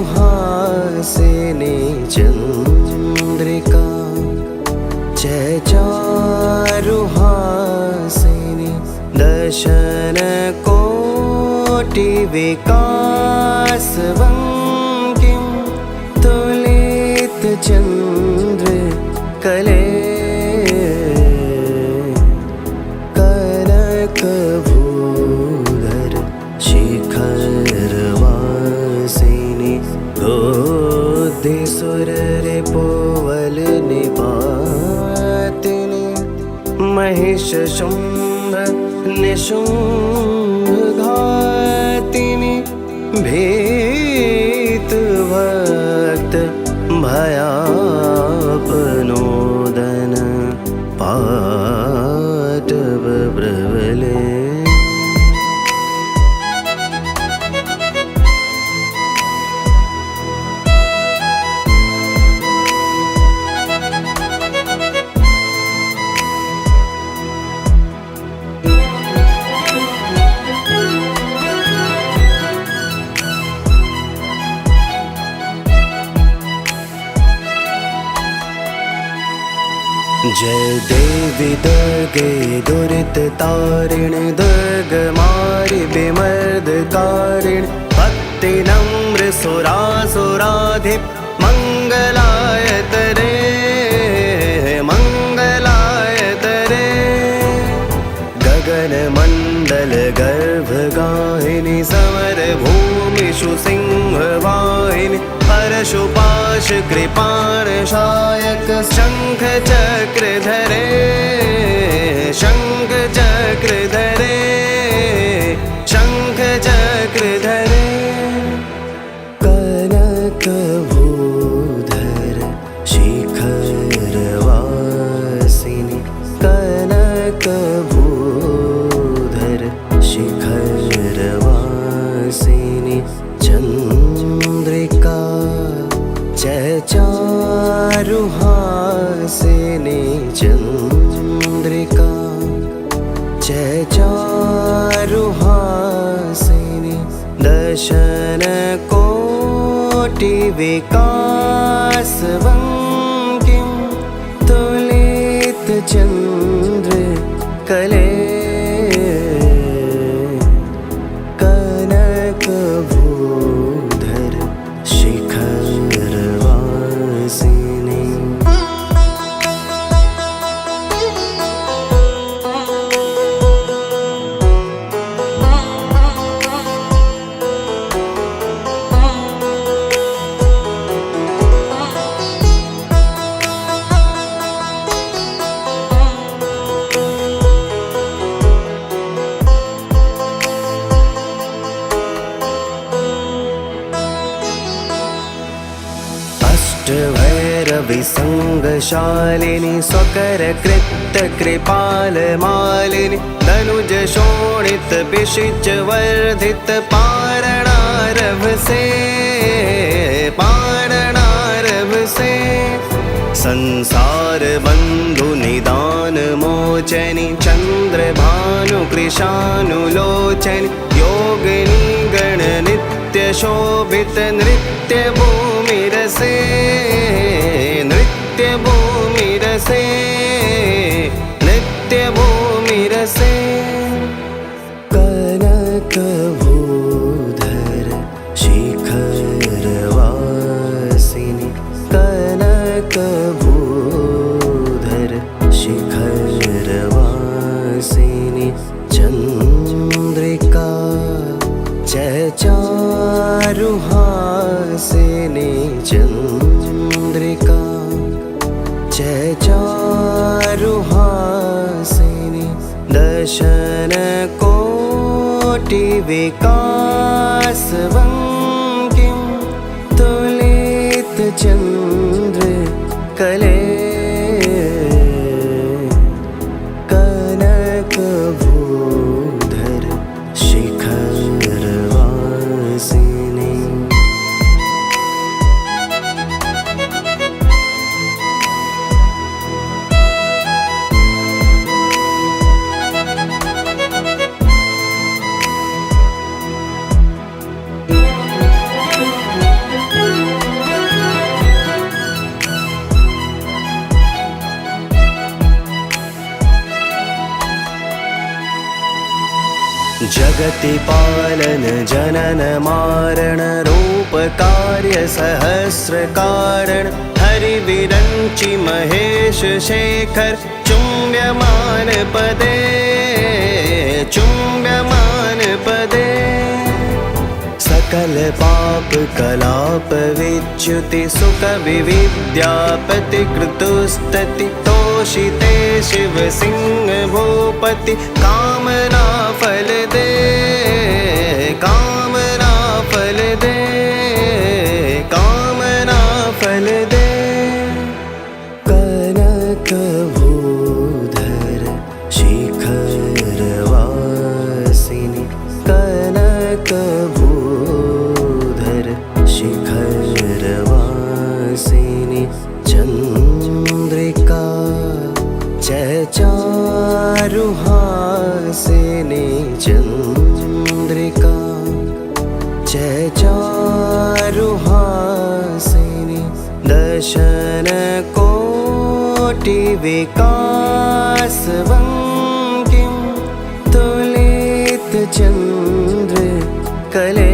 चारुहासिनी चंद्रिका जय चारुहासिनी दर्शन कोटि विकासवं किं तुलित चंद्र कले कनकभूधर शिखरवासिनी गोद्धेश्वर रिपुवल निपातिनी महिष शुंभ निशुंभ घातिनी भीतभक्त भयापनोदन पाटव प्रबले जय देवी दुर्गे दुरित तारिण दुर्गमारि विमर्दकारिण भक्ति नम्र सुरासुराधिप मंगलाय तरे गगन मंडल गर्भ गाहिनी समर भूमिषु सिंह वाहिनी परशुपाश कृपाणशायक शंख चक्र धरे शंख चक्र धरे शंख चक्र धरे कनकभूधर शिखरवासिनी कनकभूधर शिखरवासिनी चंद्रिका जय चारुहासिनी चंद्रिका जय चारुहासिनी दर्शन कोटि विकासवं किं तुलित चंद्र कले कनकभूधर शिखरवासिनी भैरविसंगशालिनी स्वकर कृत कृपाल मालिनी धनुज शोणित पिशिच वर्धित पारणारभ से संसार बंधु निदान मोचनी चंद्र भानु कृशानुलोचनी योगिनी गण नित्य शोभित नृत्य भूमि रसे नृत्य भूमि रसे नृत्य भूमि रसे कनकभूधर शिखरवासिनी कनकभूधर शिखरवासिनी चंद्रिका जय चारुहासिनी चंद्रिका जय चारुहासिनी दर्शन कोटि विकासवं किं तुलित चंद्र कले कनकभूधर शिखरवासिनी जगति पालन जनन मारण रूप कार्य सहस्र कारण हरि विरंचि महेश शेखर चुम्ब्यमान पदे चुम्ब्यमान पदे सकल पाप कलाप विच्युति सुख विविद्यापति कृतुस्तति तोषिते शिव सिंह भूपति कामना फल दे कामना फल दे कामना फल दे कनक भूधर शिखर वासिनी कनक भूधर शिखर वासिनी चंद्रिका चारुहासिनी चंद्रिका चारुहासिनी दशन कोटि विकासवं किं तुलित चंद्र कले